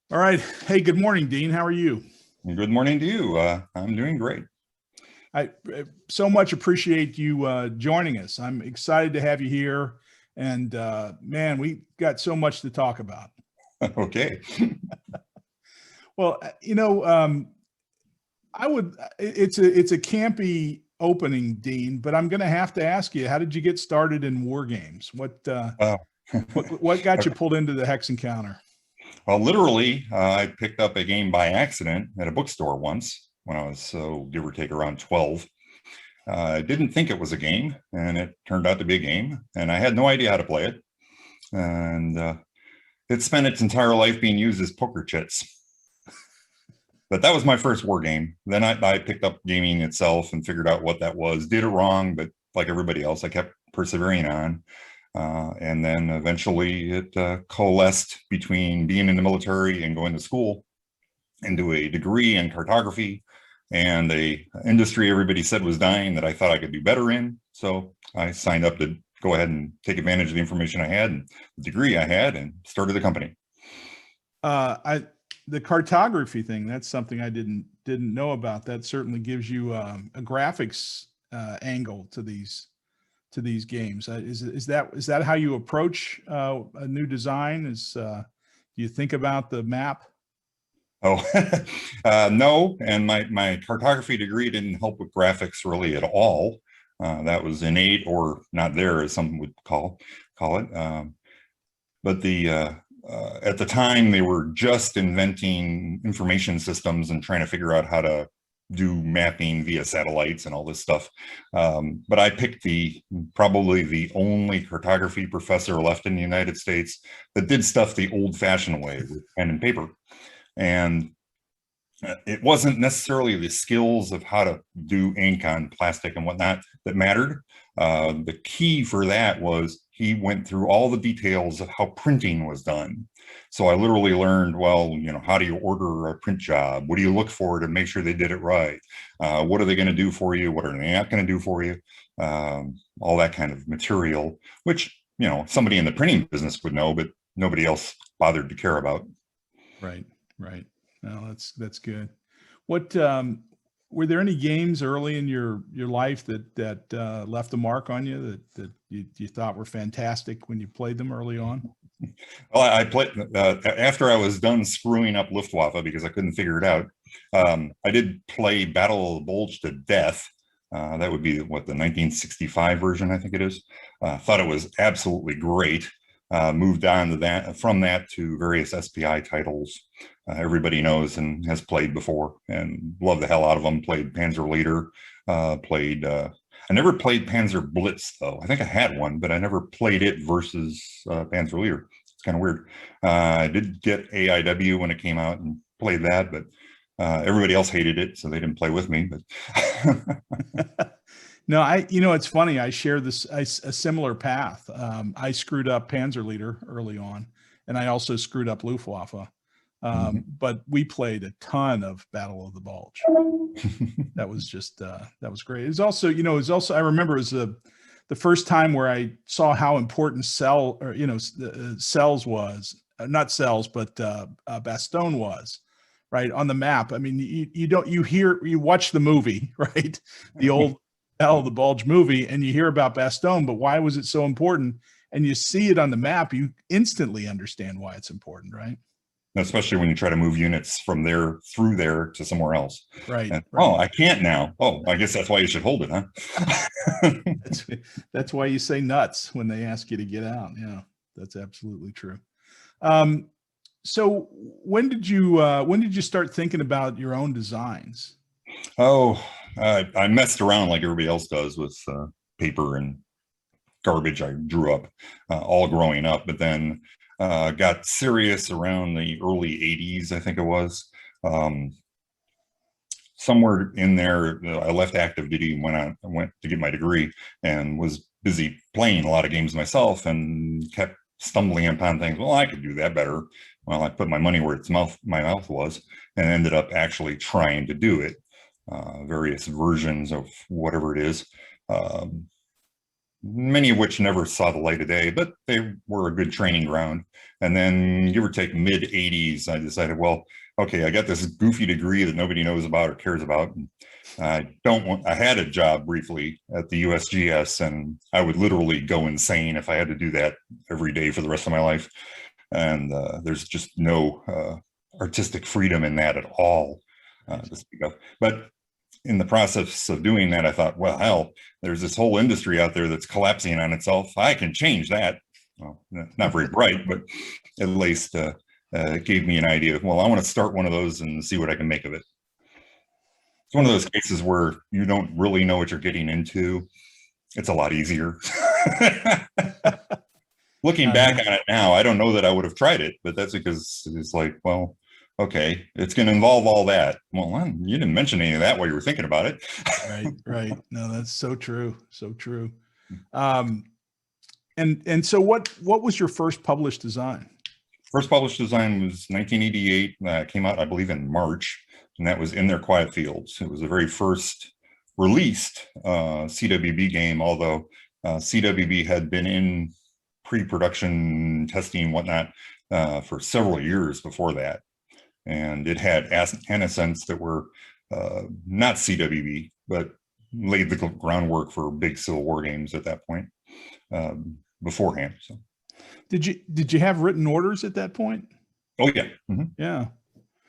All right. Hey, good morning, Dean. How are you? Good morning to you. I'm doing great. I so much appreciate you joining us. I'm excited to have you here. And man, we got so much to talk about. Okay. Well, it's a campy opening, Dean, but I'm going to have to ask you, how did you get started in war games? Uh, What got you pulled into the Hex Encounter? well, literally, I picked up a game by accident at a bookstore once when I was, so give or take, around 12. I didn't think it was a game, and it turned out to be a game, and I had no idea how to play it. And it spent its entire life being used as poker chits. But that was my first war game. Then I picked up gaming itself and figured out what that was. Did it wrong, but like everybody else, I kept persevering on. And then eventually it coalesced between being in the military and going to school into a degree in cartography and a industry everybody said was dying that I thought I could do better in. So I signed up to go ahead and take advantage of the information I had and the degree I had and started the company. I The cartography thing, that's something I didn't know about. That certainly gives you a graphics angle to these games. Is that how you approach a new design? Do you think about the map? Oh, no. And my cartography degree didn't help with graphics really at all. That was innate or not there, as some would call it. But at the time, they were just inventing information systems and trying to figure out how to do mapping via satellites and all this stuff. But I picked probably the only cartography professor left in the United States that did stuff the old-fashioned way with pen and paper. And it wasn't necessarily the skills of how to do ink on plastic and whatnot that mattered. The key for that was he went through all the details of how printing was done. So I literally learned, well, how do you order a print job? What do you look for to make sure they did it right? What are they going to do for you? What are they not going to do for you? All that kind of material, which, somebody in the printing business would know, but nobody else bothered to care about. Right, right. No, that's good. What Were there any games early in your life that left a mark on you that you thought were fantastic when you played them early on? Well, I played after I was done screwing up Luftwaffe because I couldn't figure it out. I did play Battle of the Bulge to death. That would be what, the 1965 version, I think it is. Thought it was absolutely great. Moved on to from that to various SPI titles everybody knows and has played before, and love the hell out of them. Played Panzer Leader, played. I never played Panzer Blitz though. I think I had one, but I never played it versus Panzer Leader. It's kind of weird. I did get AIW when it came out and played that, but everybody else hated it, so they didn't play with me. But No, it's funny. I share a similar path. I screwed up Panzer Leader early on, and I also screwed up Luftwaffe. But we played a ton of Battle of the Bulge. That was that was great. I remember it was the first time where I saw how important cells was, not cells, but Bastogne was, right, on the map. I mean, you watch the movie, right? The old the Bulge movie, and you hear about Bastogne, but why was it so important? And you see it on the map, you instantly understand why it's important, right? Especially when you try to move units from there through there to somewhere else. Right. And, right. Oh, I can't now. Oh, I guess that's why you should hold it, huh? That's why you say nuts when they ask you to get out. Yeah, that's absolutely true. Um, so when did you start thinking about your own designs? Oh, I messed around like everybody else does with paper and garbage I drew up all growing up, but then got serious around the early 80s, I think it was. Somewhere in there, I left active duty and went to get my degree and was busy playing a lot of games myself and kept stumbling upon things. Well, I could do that better. Well, I put my money where my mouth was, and ended up actually trying to do it. Various versions of whatever it is. many of which never saw the light of day, but they were a good training ground. And then give or take mid 80s, I decided, well, okay, I got this goofy degree that nobody knows about or cares about. I had a job briefly at the USGS, and I would literally go insane if I had to do that every day for the rest of my life. And there's just no artistic freedom in that at all to speak of. But in the process of doing that, I thought, well, hell, there's this whole industry out there that's collapsing on itself. I can change that. Well, not very bright, but at least it gave me an idea. Well, I want to start one of those and see what I can make of it. It's one of those cases where you don't really know what you're getting into. It's a lot easier. Looking back on it now, I don't know that I would have tried it, but that's because it's like, well, okay, it's going to involve all that. Well, you didn't mention any of that while you were thinking about it. Right. No, that's so true. So true. And so what was your first published design? First published design was 1988. Came out, I believe, in March, and that was In Their Quiet Fields. It was the very first released CWB game, although CWB had been in pre-production testing and whatnot for several years before that. And it had assets that were not CWB, but laid the groundwork for big Civil War games at that point beforehand. So, did you have written orders at that point? Oh yeah, Yeah.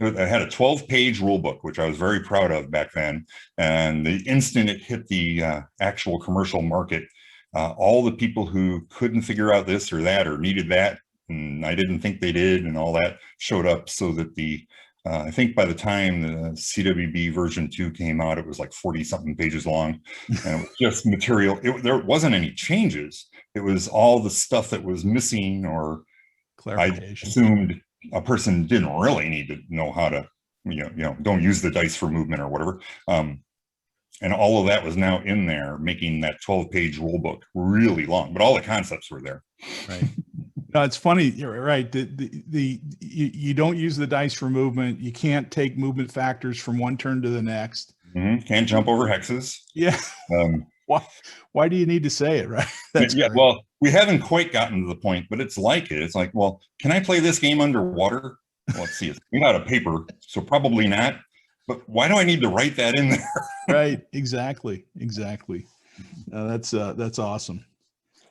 I had a 12-page rule book, which I was very proud of back then. And the instant it hit the actual commercial market, all the people who couldn't figure out this or that or needed that, and I didn't think they did, and all that showed up, so that I think by the time the CWB version 2 came out, it was like 40-something pages long, and it was just material. There wasn't any changes. It was all the stuff that was missing, or I assumed a person didn't really need to know how to, don't use the dice for movement or whatever. And all of that was now in there, making that 12-page rule book really long, but all the concepts were there. Right. No, it's funny. You're right. You don't use the dice for movement. You can't take movement factors from one turn to the next. Can't jump over hexes. Yeah. Why do you need to say it, right? That's yeah. Great. Well, we haven't quite gotten to the point, but it's like it. It's like, well, can I play this game underwater? Well, let's see. It's made out of paper, so probably not. But why do I need to write that in there? Right. Exactly. That's awesome.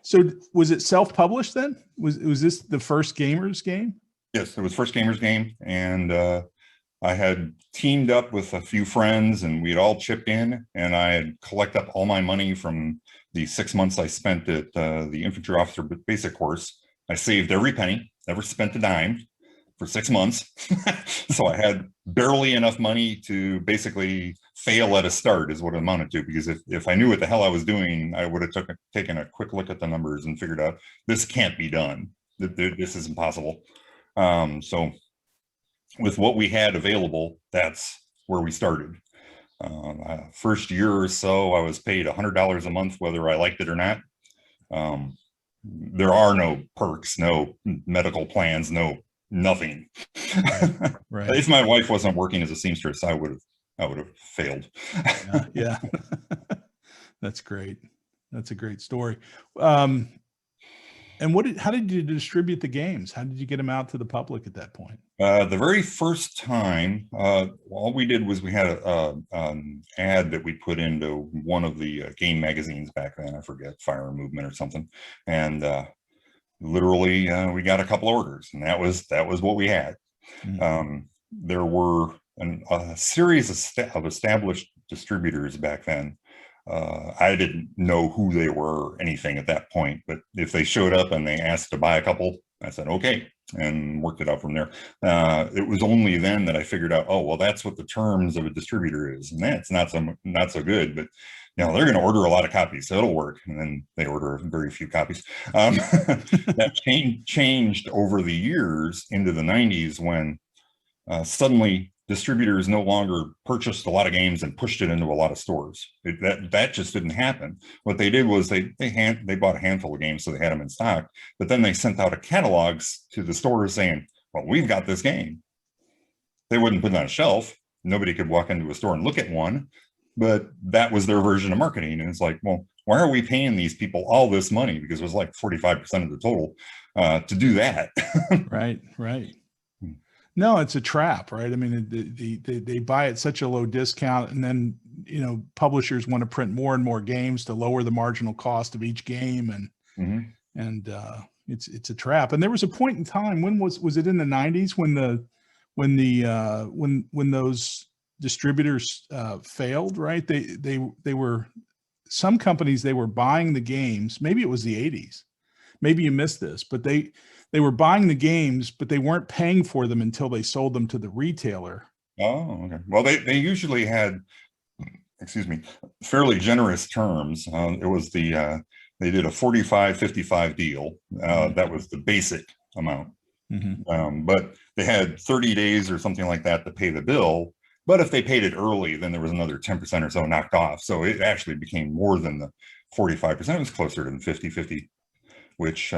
So was it self-published then? Was this the first Gamers game? Yes, it was first Gamers game. And I had teamed up with a few friends, and we'd all chipped in, and I had collected up all my money from the 6 months I spent at the infantry officer basic course. I saved every penny, never spent a dime for 6 months. So I had barely enough money to basically fail at a start, is what it amounted to, because if I knew what the hell I was doing, I would have taken a quick look at the numbers and figured out this can't be done. This is impossible. So with what we had available, that's where we started. First year or so, I was paid $100 a month, whether I liked it or not. There are no perks, no medical plans, nothing. Right. If my wife wasn't working as a seamstress, I would have failed. Yeah. That's great. That's a great story. And how did you distribute the games? How did you get them out to the public at that point? The very first time, all we did was we had an ad that we put into one of the game magazines back then. I forget, Fire and Movement or something. And literally, we got a couple orders, and that was what we had. Mm-hmm. There were a series of established distributors back then. I didn't know who they were or anything at that point, but if they showed up and they asked to buy a couple, I said, okay, and worked it out from there. It was only then that I figured out, oh, well, that's what the terms of a distributor is. And that's not so good, but they're going to order a lot of copies, so it'll work. And then they order very few copies. That changed over the years into the 90s when suddenly distributors no longer purchased a lot of games and pushed it into a lot of stores. That just didn't happen. What they did was they bought a handful of games, so they had them in stock, but then they sent out catalogs to the stores saying, well, we've got this game. They wouldn't put it on a shelf. Nobody could walk into a store and look at one, but that was their version of marketing. And it's like, well, why are we paying these people all this money? Because it was like 45% of the total to do that. Right, right. No, it's a trap, right? I mean, they buy at such a low discount, and then, you know, publishers want to print more and more games to lower the marginal cost of each game, and it's a trap. And there was a point in time, when was it in the 90s, when those distributors failed, right? They were, some companies, they were buying the games. Maybe it was the 80s. Maybe you missed this, but they were buying the games, but they weren't paying for them until they sold them to the retailer. Oh, okay. Well, they usually had, excuse me, fairly generous terms. It was they did a 45-55 deal. That was the basic amount. But they had 30 days or something like that to pay the bill. But if they paid it early, then there was another 10% or so knocked off. So it actually became more than the 45%. It was closer to the 50-50, which,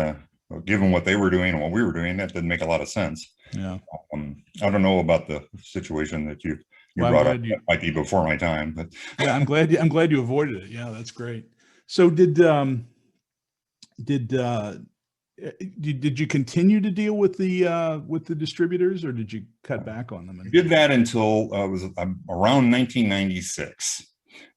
given what they were doing and what we were doing, that didn't make a lot of sense. Yeah. I don't know about the situation that you brought up. That might be before my time, but yeah, I'm glad you avoided it. Yeah, that's great. So did you continue to deal with the distributors, or did you cut back on them? We did that until it was around 1996.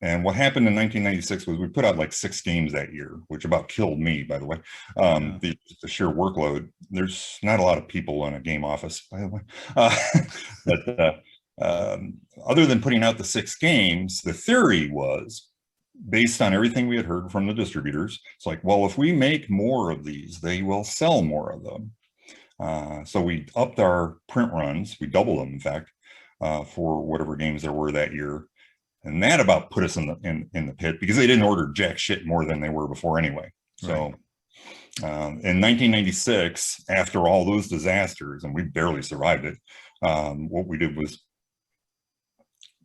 And what happened in 1996 was we put out like 6 games that year, which about killed me, by the way. The sheer workload. There's not a lot of people in a game office, by the way. But other than putting out the 6 games, the theory was, based on everything we had heard from the distributors, it's like, well, if we make more of these, they will sell more of them. So we upped our print runs. We doubled them, in fact, for whatever games there were that year. And that about put us in the pit, because they didn't order jack shit more than they were before anyway. So in 1996, after all those disasters, and we barely survived it, what we did was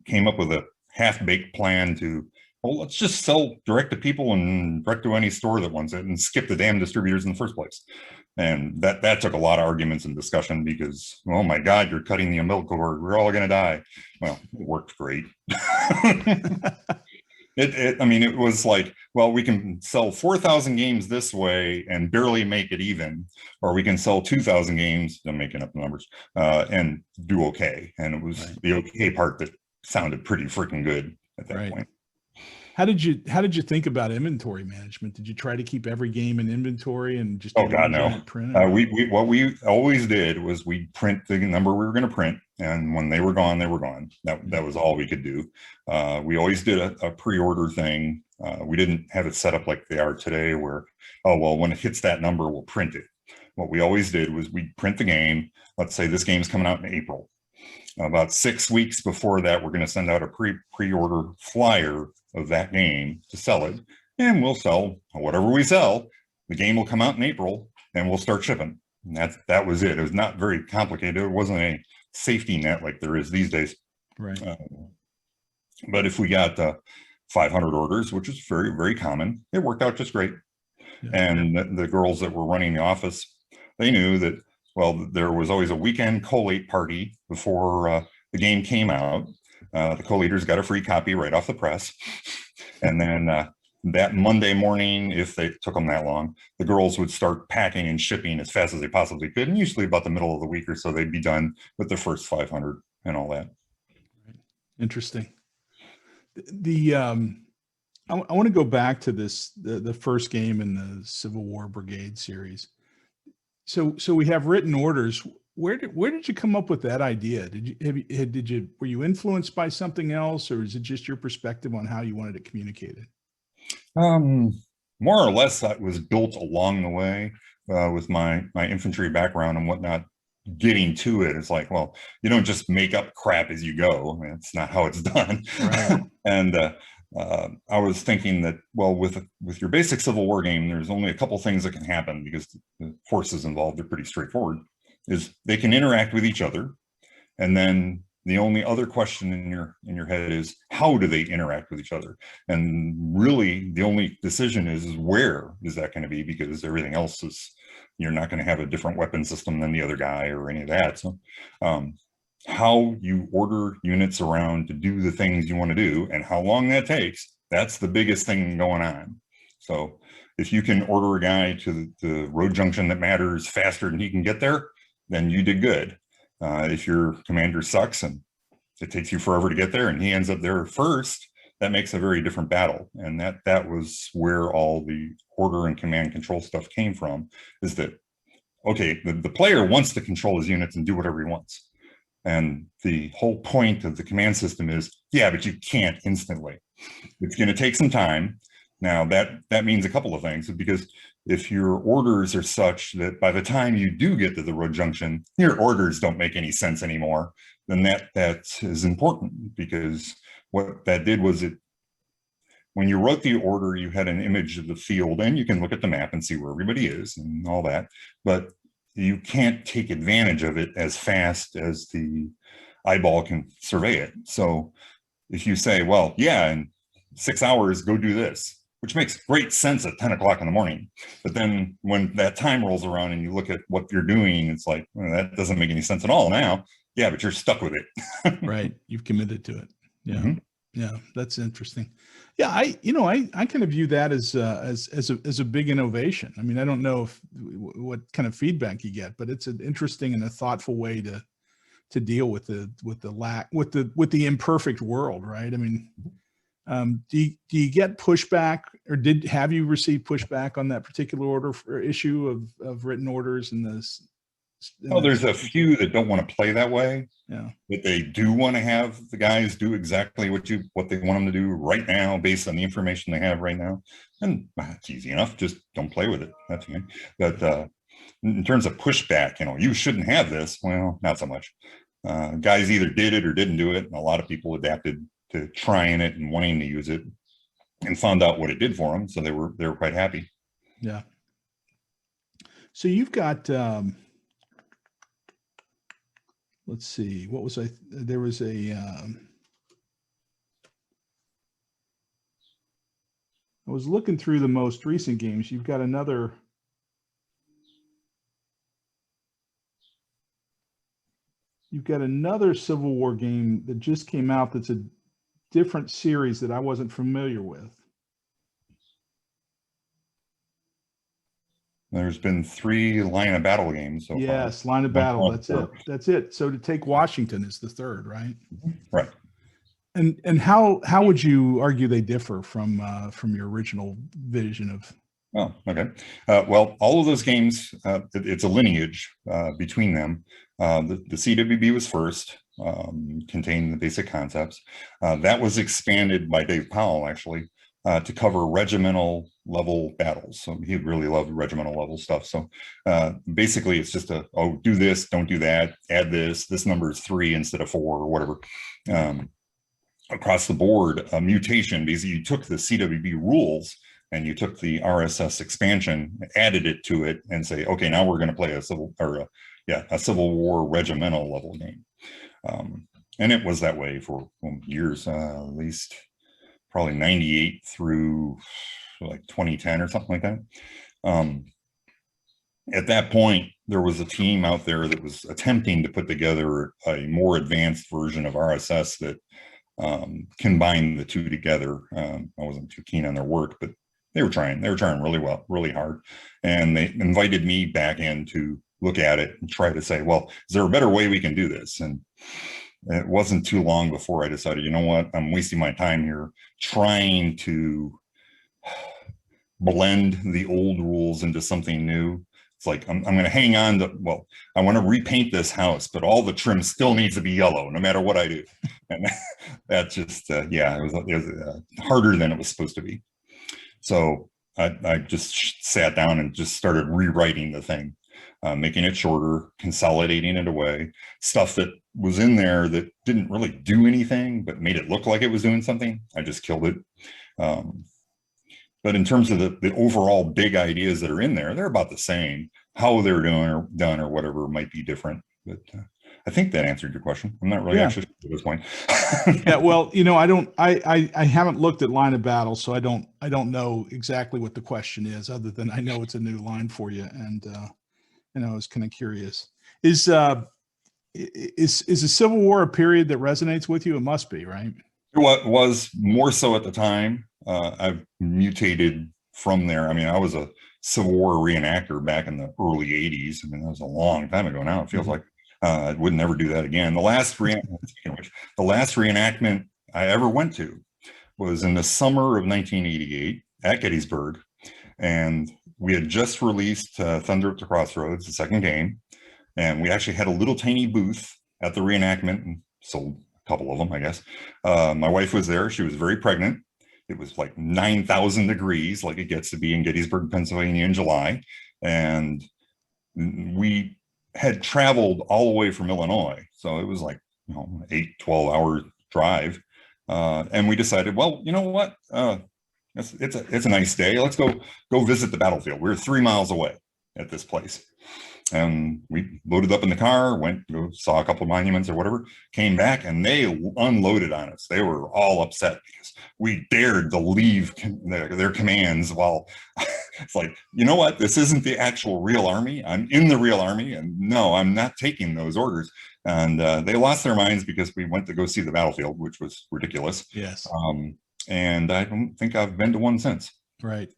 came up with a half-baked plan to, well, let's just sell direct to people and direct to any store that wants it, and skip the damn distributors in the first place. And that took a lot of arguments and discussion, because, oh my God, you're cutting the umbilical cord. We're all going to die. Well, it worked great. I mean, it was like, well, we can sell 4,000 games this way and barely make it even, or we can sell 2,000 games, I'm making up the numbers, and do okay. And it was the okay part that sounded pretty freaking good at that point. How did you think about inventory management? Did you try to keep every game in inventory and just? Oh God, no. What we always did was we print the number we were going to print, and when they were gone, they were gone. That was all we could do. We always did a pre-order thing. We didn't have it set up like they are today, where, oh well, when it hits that number, we'll print it. What we always did was we'd print the game. Let's say this game's coming out in April. About 6 weeks before that, we're going to send out a pre-order flyer of that game to sell it, and we'll sell whatever we sell. The game will come out in April, and we'll start shipping. And that was it. It was not very complicated. It wasn't a safety net like there is these days. Right. But if we got 500 orders, which is very, very common, it worked out just great. Yeah. And the girls that were running the office, they knew that, well, there was always a weekend collate party before the game came out. The collators got a free copy right off the press. And then that Monday morning, if they took them that long, the girls would start packing and shipping as fast as they possibly could. And usually about the middle of the week or so, they'd be done with their first 500 and all that. Interesting. I want to go back to the first game in the Civil War Brigade series. So we have written orders. Where did you come up with that idea? Were you influenced by something else, or is it just your perspective on how you wanted it communicated? More or less, that was built along the way with my infantry background and whatnot. Getting to it, it's like, well, you don't just make up crap as you go. I mean, it's not how it's done. Right. And I was thinking that, well, with your basic Civil War game, there's only a couple things that can happen, because the forces involved are pretty straightforward. Is they can interact with each other, and then the only other question in your head is, how do they interact with each other? And really, the only decision is where is that going to be, because everything else is, you're not going to have a different weapon system than the other guy or any of that. So how you order units around to do the things you want to do and how long that takes, that's the biggest thing going on. So if you can order a guy to the road junction that matters faster than he can get there, then you did good. If your commander sucks and it takes you forever to get there and he ends up there first, that makes a very different battle. And that was where all the order and command control stuff came from, is that, okay, the player wants to control his units and do whatever he wants. And the whole point of the command system is, yeah, but you can't instantly. It's going to take some time. Now that means a couple of things, because if your orders are such that by the time you do get to the road junction, your orders don't make any sense anymore, then that is important, because what that did was when you wrote the order, you had an image of the field and you can look at the map and see where everybody is and all that, but you can't take advantage of it as fast as the eyeball can survey it. So if you say, well, yeah, in 6 hours, go do this, which makes great sense at 10 o'clock in the morning. But then when that time rolls around and you look at what you're doing, it's like, well, that doesn't make any sense at all now. Yeah, but you're stuck with it. Right. You've committed to it. Yeah. Mhm. Yeah. That's interesting. Yeah. I kind of view that as a big innovation. I mean, I don't know what kind of feedback you get, but it's an interesting and a thoughtful way to deal with the imperfect world. Right. I mean, do you get pushback, or have you received pushback on that particular order or issue of written orders in this? Well, there's a few that don't want to play that way. Yeah. But they do want to have the guys do exactly what they want them to do right now, based on the information they have right now. And it's easy enough. Just don't play with it. That's fine. But in terms of pushback, you shouldn't have this. Well, not so much. Guys either did it or didn't do it. And a lot of people adapted to trying it and wanting to use it, and found out what it did for them. So they were quite happy. Yeah. So you've got, let's see, there was I was looking through the most recent games. You've got another Civil War game that just came out that's a different series that I wasn't familiar with. There's been 3 line of battle games so far. Yes, line of battle. That's it. So to take Washington is the third, right? Right. And how would you argue they differ from your original vision of? Oh, okay. Well, all of those games, it's a lineage between them. The CWB was first, contained the basic concepts. That was expanded by Dave Powell, actually, to cover regimental level battles. So he really loved regimental level stuff. So basically it's just do this, don't do that, add this number is 3 instead of 4 or whatever. Across the board, a mutation, because you took the CWB rules and you took the RSS expansion, added it to it, and say, okay, now we're going to play a Civil War regimental level game. And it was that way for years, at least probably 98 through like 2010 or something like that. At that point, there was a team out there that was attempting to put together a more advanced version of RSS that combined the two together. I wasn't too keen on their work, but they were trying really well, really hard. And they invited me back in to look at it and try to say, well, is there a better way we can do this? And it wasn't too long before I decided, you know what, I'm wasting my time here trying to blend the old rules into something new. It's like, I'm going to hang on to, well, I want to repaint this house, but all the trim still needs to be yellow no matter what I do. And that just, it was harder than it was supposed to be. So I just sat down and just started rewriting the thing, making it shorter, consolidating it away, stuff that was in there that didn't really do anything, but made it look like it was doing something. I just killed it. But in terms of the overall big ideas that are in there, they're about the same. How they're done or whatever might be different. But I think that answered your question. I'm not really actually at this point. Yeah, well, I haven't looked at line of battle, so I don't know exactly what the question is, other than I know it's a new line for you, and I was kind of curious. Is a Civil War a period that resonates with you? It must be, right? It was more so at the time. I've mutated from there. I mean, I was a Civil War reenactor back in the early 80s. I mean, that was a long time ago now. It feels like I would never do that again. The last reenactment I ever went to was in the summer of 1988 at Gettysburg. And we had just released Thunder at the Crossroads, the second game. And we actually had a little tiny booth at the reenactment and sold a couple of them, I guess. My wife was there. She was very pregnant. It was like 9,000 degrees, like it gets to be in Gettysburg, Pennsylvania in July. And we had traveled all the way from Illinois. So it was like, 8-12 hour drive. And we decided, well, you know what? It's a nice day. Let's go visit the battlefield. We were 3 miles away at this place. And we loaded up in the car, saw a couple of monuments or whatever, came back, and they unloaded on us. They were all upset because we dared to leave their commands while it's like, you know what? This isn't the actual real army. I'm in the real army, and no, I'm not taking those orders. And they lost their minds because we went to go see the battlefield, which was ridiculous. Yes. And I don't think I've been to one since. Right.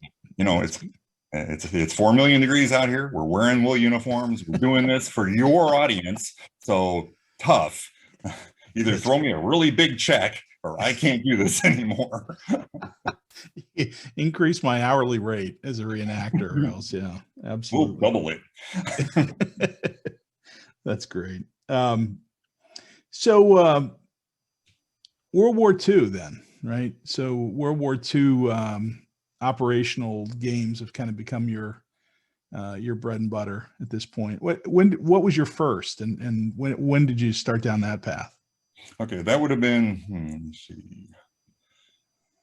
It's 4 million degrees out here. We're wearing wool uniforms. We're doing this for your audience. So tough. Either throw me a really big check or I can't do this anymore. Increase my hourly rate as a reenactor, or else, yeah, absolutely. We'll double it. That's great. So World War II then, right? So World War II operational games have kind of become your bread and butter at this point. What was your first, and when did you start down that path? Okay, that would have been let's see,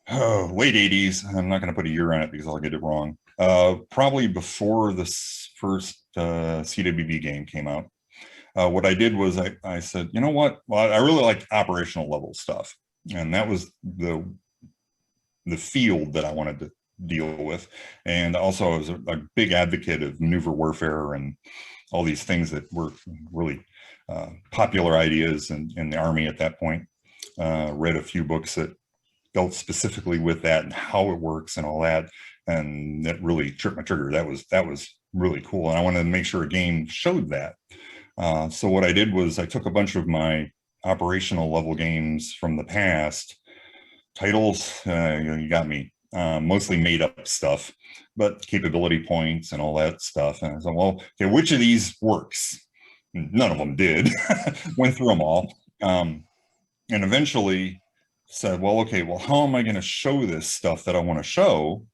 late 80s. I'm not going to put a year on it because I'll get it wrong. Probably before this first CWB game came out. What I did was I said, you know what? Well, I really like operational level stuff, and that was the field that I wanted to deal with. And also I was a big advocate of maneuver warfare and all these things that were really popular ideas in the Army at that point. Read a few books that dealt specifically with that and how it works and all that, and that really tripped my trigger. That was really cool, and I wanted to make sure a game showed that. So what I did was I took a bunch of my operational level games from the past, titles, you got me, mostly made up stuff, but capability points and all that stuff. And I said, well, okay, which of these works? None of them did. Went through them all. And eventually said, well, okay, well, how am I going to show this stuff that I want to show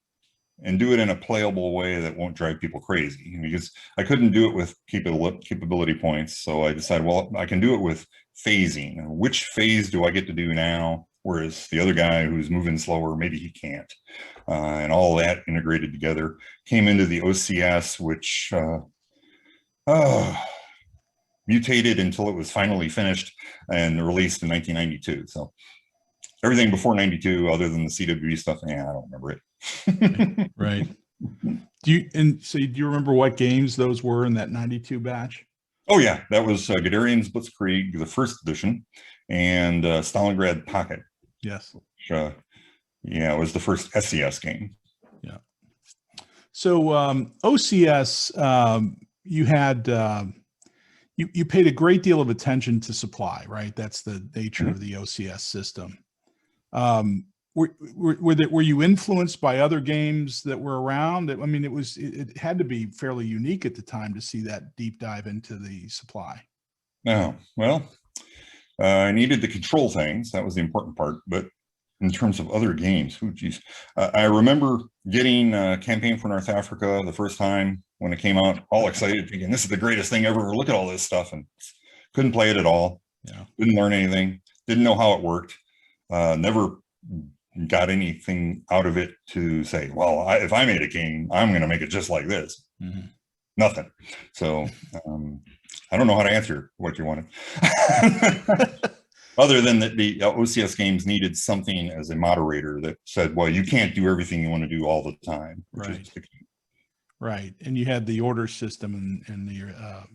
and do it in a playable way that won't drive people crazy? Because I couldn't do it with capability points. So I decided, well, I can do it with phasing. Which phase do I get to do now? Whereas the other guy who's moving slower, maybe he can't. And all that integrated together came into the OCS, which mutated until it was finally finished and released in 1992. So everything before 92, other than the CWB stuff, I don't remember it. Right. Do you remember what games those were in that 92 batch? Oh yeah, that was Guderian's Blitzkrieg, the first edition, and Stalingrad Pocket. Yes. Which, it was the first SCS game. Yeah. So OCS, you had you paid a great deal of attention to supply, right? That's the nature of the OCS system. Were you influenced by other games that were around? I mean, it had to be fairly unique at the time to see that deep dive into the supply. Oh, well, I needed to control things. That was the important part. But in terms of other games, I remember getting Campaign for North Africa the first time when it came out, all excited, thinking this is the greatest thing ever. Look at all this stuff, and couldn't play it at all. Yeah. Didn't learn anything. Didn't know how it worked. Never got anything out of it to say, well, if I made a game, I'm going to make it just like this. Mm-hmm. Nothing. So I don't know how to answer what you wanted. Other than that, the OCS games needed something as a moderator that said, well, you can't do everything you want to do all the time. Right. Right. And you had the order system in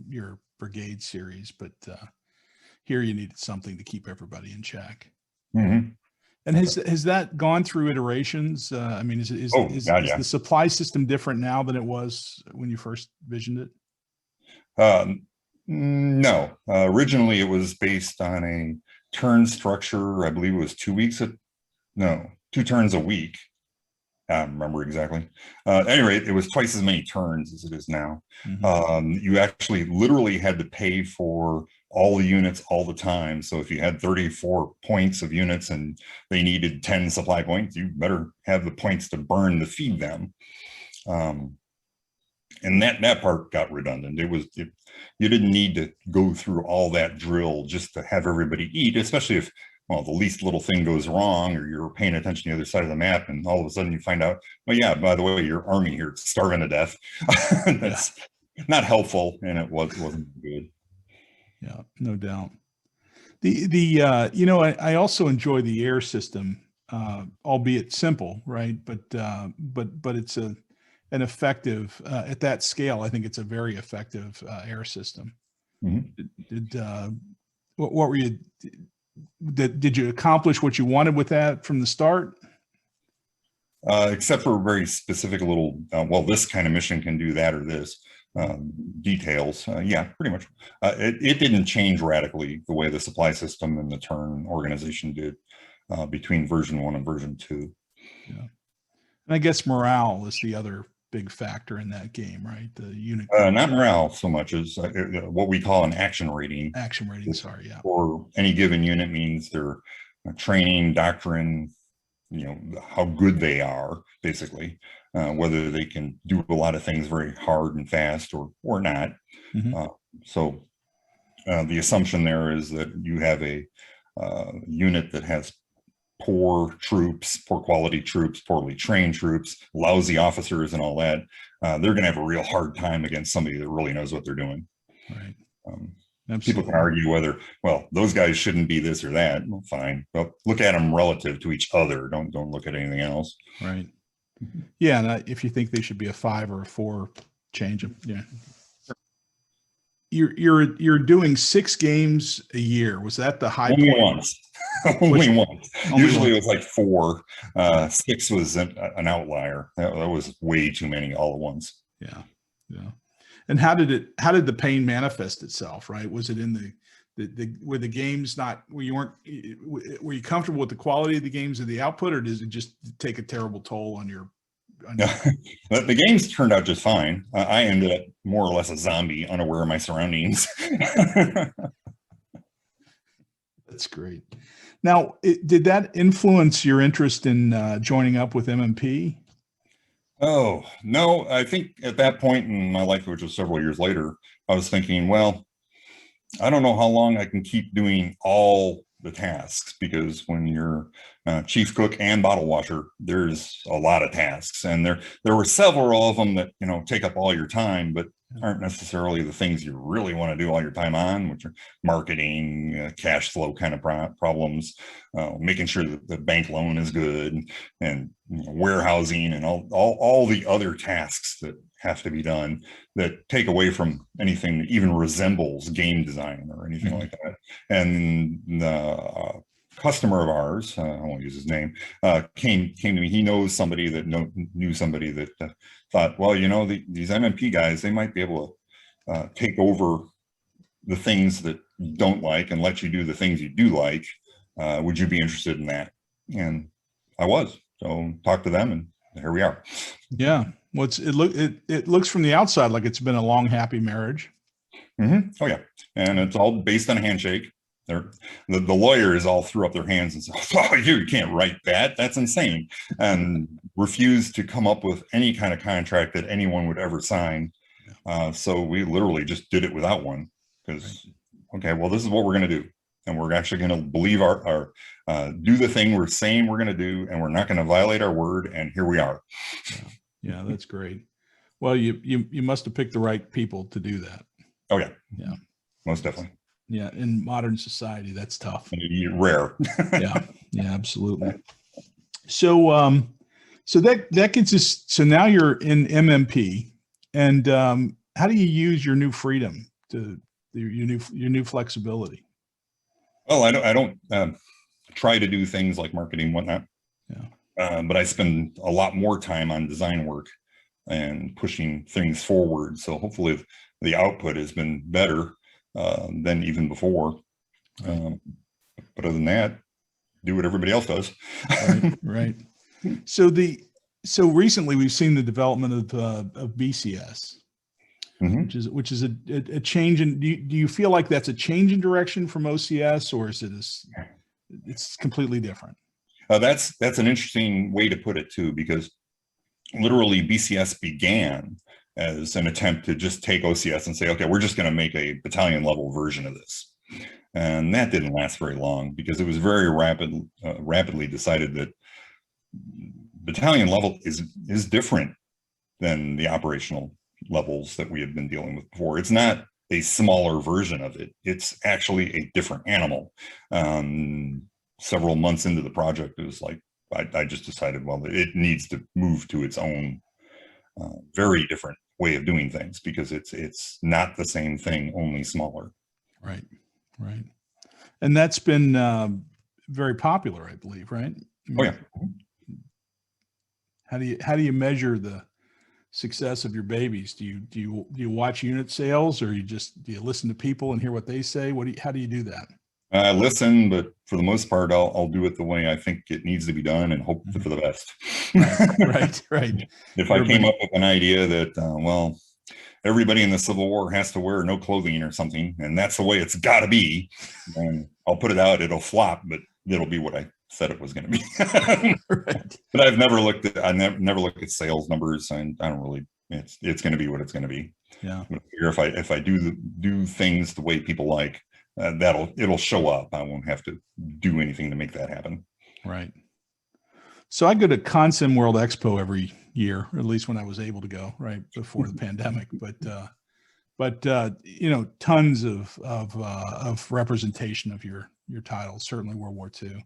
your brigade series, but here you needed something to keep everybody in check. Mm-hmm. And has that gone through iterations? I mean, Oh, God, is yeah. the supply system different now than it was when you first visioned it? No, originally it was based on a turn structure. I believe it was 2 weeks. No, 2 turns a week. I don't remember exactly. Anyway, it was twice as many turns as it is now. You actually literally had to pay for all the units all the time. So if you had 34 points of units and they needed 10 supply points, you better have the points to burn to feed them. And that part got redundant. You didn't need to go through all that drill just to have everybody eat, especially if, well, the least little thing goes wrong or you're paying attention to the other side of the map and all of a sudden you find out, well, yeah, by the way, your army here is starving to death. That's not helpful, and it wasn't good. Yeah, no doubt. I also enjoy the air system, albeit simple, right? But it's an effective at that scale. I think it's a very effective air system. What were you? Did you accomplish what you wanted with that from the start? Except for very specific little, well, this kind of mission can do that or this. Details. Yeah, pretty much. It didn't change radically the way the supply system and the turn organization did between version 1 and version 2. Yeah. And I guess morale is the other big factor in that game, right? The unit. Not morale so much as what we call an action rating. Action rating, sorry, yeah. For any given unit means their training, doctrine, how good they are, basically. Whether they can do a lot of things very hard and fast or not. So the assumption there is that you have a unit that has poor troops, poor quality troops, poorly trained troops, lousy officers and all that. They're going to have a real hard time against somebody that really knows what they're doing. Right. People can argue whether, well, those guys shouldn't be this or that. Well, fine, but look at them relative to each other. Don't look at anything else. Right. Yeah, and if you think they should be a 5 or a 4, change them. Yeah. You're doing 6 games a year. Was that the high Only point? Once. Only once. Usually it was like 4. 6 was an outlier. That was way too many all at once. Yeah. Yeah. And how did the pain manifest itself? Right? Was it in were the games not were you comfortable with the quality of the games or the output, or does it just take a terrible toll on your? The games turned out just fine. I ended up more or less a zombie, unaware of my surroundings. That's great. Now, did that influence your interest in joining up with MMP? Oh, no, I think at that point in my life, which was several years later, I was thinking, well, I don't know how long I can keep doing all the tasks, because when you're chief cook and bottle washer, there's a lot of tasks, and there were several of them that take up all your time, but aren't necessarily the things you really want to do all your time on, which are marketing, cash flow kind of problems, making sure that the bank loan is good, and warehousing, and all the other tasks that have to be done that take away from anything that even resembles game design or anything like that. And the customer of ours, I won't use his name, came to me. He knows somebody that knew somebody that thought, well, these MMP guys, they might be able to take over the things that you don't like and let you do the things you do like. Would you be interested in that? And I was. So talked to them, and here we are. Yeah. Well, it looks from the outside like it's been a long, happy marriage. Oh yeah, and it's all based on a handshake. The lawyers all threw up their hands and said, "Oh, you can't write that. That's insane," and refused to come up with any kind of contract that anyone would ever sign. So we literally just did it without one, because okay, well, this is what we're going to do, and we're actually going to believe our do the thing we're saying we're going to do, and we're not going to violate our word. And here we are. Yeah, that's great. Well, you must have picked the right people to do that. Oh yeah, yeah, most definitely. Yeah, in modern society, that's tough. Rare. yeah, absolutely. So, so that gets us. So now you're in MMP, and how do you use your new freedom your new flexibility? Well, I don't try to do things like marketing and whatnot. Yeah. But I spend a lot more time on design work and pushing things forward. So hopefully the output has been better than even before. Right. But other than that, do what everybody else does. Right. Right. So recently we've seen the development of BCS, which is a change in. Do you feel like that's a change in direction from OCS, or is it it's completely different? That's an interesting way to put it too, because literally BCS began as an attempt to just take OCS and say, okay, we're just going to make a battalion level version of this. And that didn't last very long, because it was very rapidly decided that battalion level is different than the operational levels that we had been dealing with before. It's not a smaller version of it. It's actually a different animal. Several months into the project, it was like, I just decided, well, it needs to move to its own very different way of doing things, because it's not the same thing, only smaller. Right. Right. And that's been very popular, I believe, right? I mean, Oh yeah. How do you measure the success of your babies? Do you watch unit sales, or do you listen to people and hear what they say? How do you do that? I listen, but for the most part, I'll do it the way I think it needs to be done and hope for the best. Right. If I came up with an idea that, well, everybody in the Civil War has to wear no clothing or something, and that's the way it's got to be, then I'll put it out. It'll flop, but it'll be what I said it was going to be. Right. But I've never looked at never looked at sales numbers, and I don't really. It's going to be what it's going to be. Yeah. If I do things the way people like, it'll show up. I won't have to do anything to make that happen. Right. So I go to Consim World Expo every year, or at least when I was able to go, right before the pandemic. But tons of representation of your titles, certainly World War II.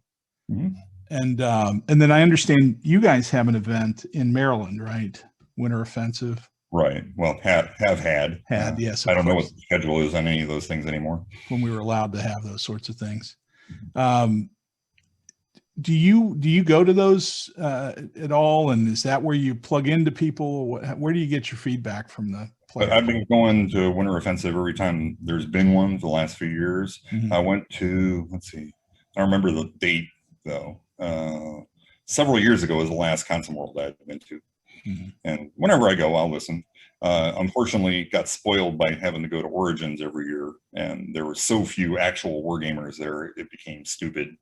Mm-hmm. And then I understand you guys have an event in Maryland, right? Winter Offensive. Right. Well, have had. Yes. I don't know what the schedule is on any of those things anymore. When we were allowed to have those sorts of things. Do you go to those at all? And is that where you plug into people? Where do you get your feedback from the players? I've been going to Winter Offensive every time there's been one for the last few years. Mm-hmm. I went to, let's see, I don't remember the date though. Several years ago was the last Consim World I've been to. Mm-hmm. And whenever I go, I'll listen. Unfortunately, got spoiled by having to go to Origins every year, and there were so few actual wargamers there, it became stupid.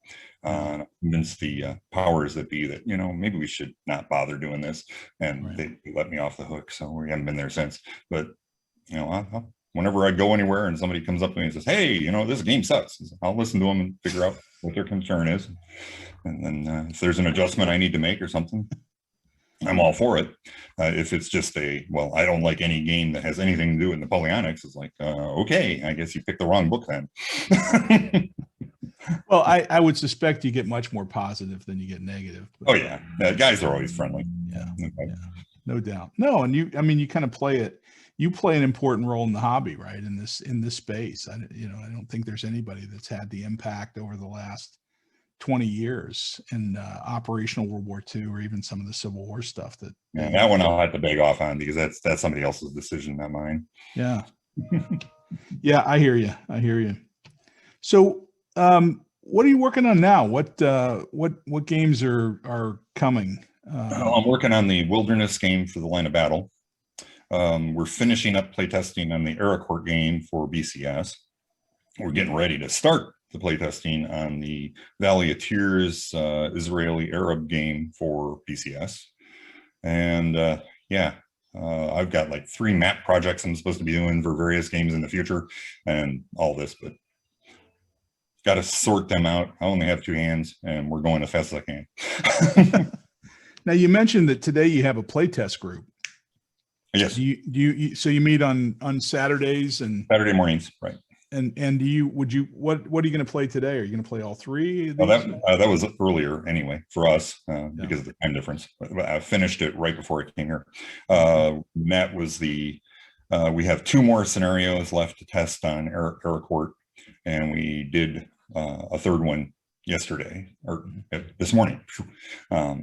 Convinced the powers that be that, maybe we should not bother doing this, and right. They let me off the hook, so we haven't been there since. But whenever I go anywhere and somebody comes up to me and says, hey, this game sucks, I'll listen to them and figure out what their concern is, and then if there's an adjustment I need to make or something, I'm all for it. If it's just I don't like any game that has anything to do with Napoleonics, it's like, okay, I guess you picked the wrong book then. Well, I would suspect you get much more positive than you get negative. Oh yeah, guys are always friendly. Yeah, okay. Yeah, no doubt. No, and you kind of play it. You play an important role in the hobby, right? In this space. I don't think there's anybody that's had the impact over the last 20 years in operational World War II, or even some of the Civil War stuff that one I'll have to beg off on, because that's somebody else's decision, not mine. Yeah. Yeah, I hear you. So what are you working on now? What games are coming? I'm working on the Wilderness game for the Line of Battle. We're finishing up playtesting on the Aracourt game for BCS. We're getting ready to start the playtesting on the Valley of Tears Israeli Arab game for BCS. And I've got like 3 map projects I'm supposed to be doing for various games in the future and all this, but got to sort them out. I only have 2 hands, and we're going as fast as I can. Now, you mentioned that today you have a playtest group. Yes. So you meet on Saturdays and Saturday mornings, right? And what are you going to play today? Are you going to play all 3? Well, that was earlier anyway for us because of the time difference. I finished it right before I came here. That was we have 2 more scenarios left to test on Aracourt, and we did a 3rd one yesterday or this morning. Yeah.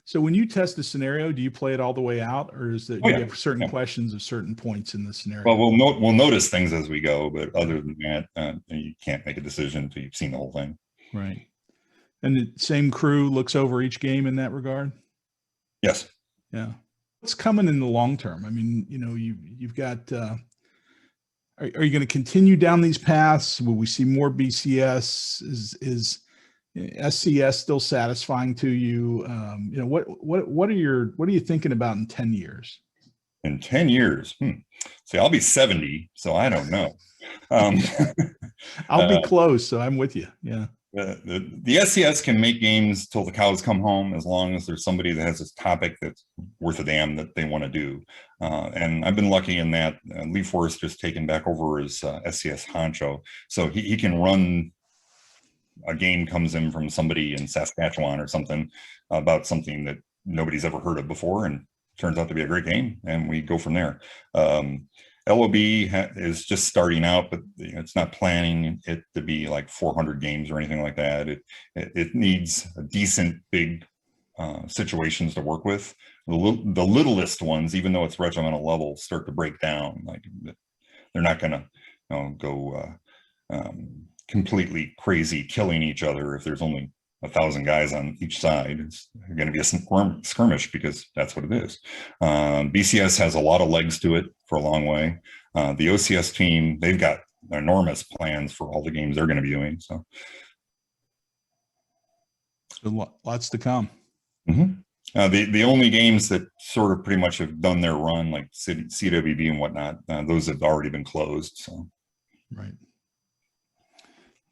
So when you test a scenario, do you play it all the way out, or is that Oh, do yeah. you have certain Yeah. questions of certain points in the scenario? Well, we'll notice things as we go, but other than that, you can't make a decision until you've seen the whole thing. Right. And the same crew looks over each game in that regard? Yes. Yeah. What's coming in the long term? I mean, you've got, are you going to continue down these paths? Will we see more BCS? Is SCS still satisfying to you? What are you thinking about in 10 years? In 10 years? See, I'll be 70, so I don't know. I'll be close, so I'm with you. Yeah. The SCS can make games till the cows come home, as long as there's somebody that has this topic that's worth a damn that they want to do. And I've been lucky in that Lee Forrest just taken back over as SCS honcho, so he can run a game comes in from somebody in Saskatchewan or something about something that nobody's ever heard of before, and turns out to be a great game, and we go from there. LOB is just starting out, but it's not planning it to be like 400 games or anything like that. It needs a decent big situations to work with. The littlest ones, even though it's regimental level, start to break down. Like they're not going to go completely crazy killing each other if there's only 1,000 guys on each side. It's going to be a skirmish, because that's what it is. BCS has a lot of legs to it for a long way. The OCS team, they've got enormous plans for all the games they're going to be doing. So lots to come. The only games that sort of pretty much have done their run, like CWB and whatnot, those have already been closed. So right.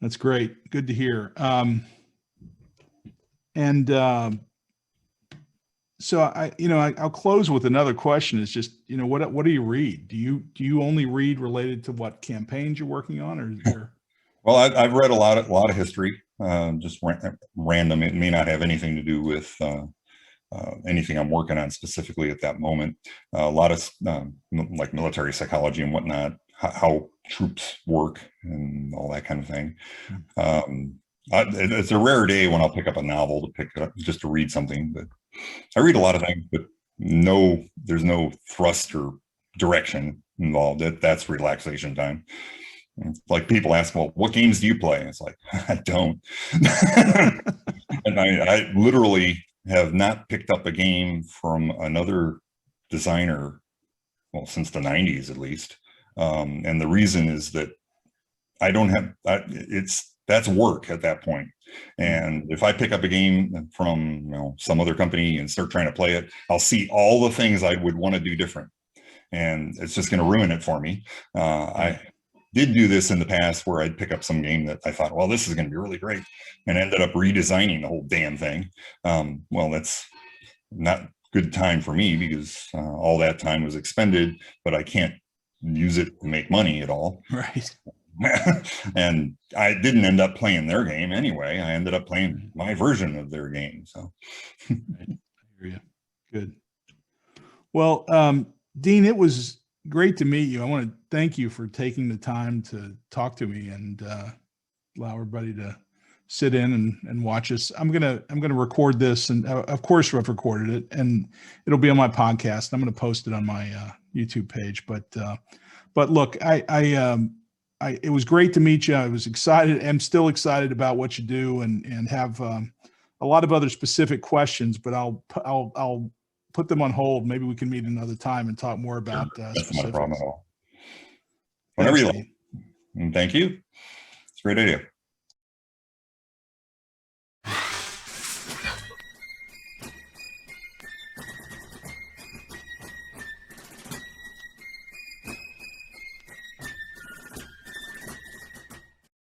That's great. Good to hear. So I'll close with another question. Is just, what do you read? Do you only read related to what campaigns you're working on, or is there? Well, I've read a lot of history, just random. It may not have anything to do with anything I'm working on specifically at that moment. A lot of like military psychology and whatnot, how troops work and all that kind of thing. It's a rare day when I'll pick up a novel to pick up just to read something, but I read a lot of things, but there's no thrust or direction involved. That's relaxation time. Like people ask, well, what games do you play? And it's like, I don't. And I literally have not picked up a game from another designer, well, since the 90s at least. And the reason is that I don't have, that's work at that point. And if I pick up a game from some other company and start trying to play it, I'll see all the things I would want to do different, and it's just going to ruin it for me. I did do this in the past where I'd pick up some game that I thought, well, this is going to be really great, and ended up redesigning the whole damn thing. Well, that's not good time for me, because all that time was expended, but I can't use it to make money at all. Right. And I didn't end up playing their game anyway. I ended up playing my version of their game. So I hear you. Good. Well, Dean, it was great to meet you. I want to thank you for taking the time to talk to me and allow everybody to sit in and watch us. I'm gonna record this, and of course I've recorded it, and it'll be on my podcast. I'm gonna post it on my YouTube page. But look, it was great to meet you. I was excited. I'm still excited about what you do, and have a lot of other specific questions, but I'll put them on hold. Maybe we can meet another time and talk more about that's not a problem at all. Whenever you like. And thank you. It's a great idea.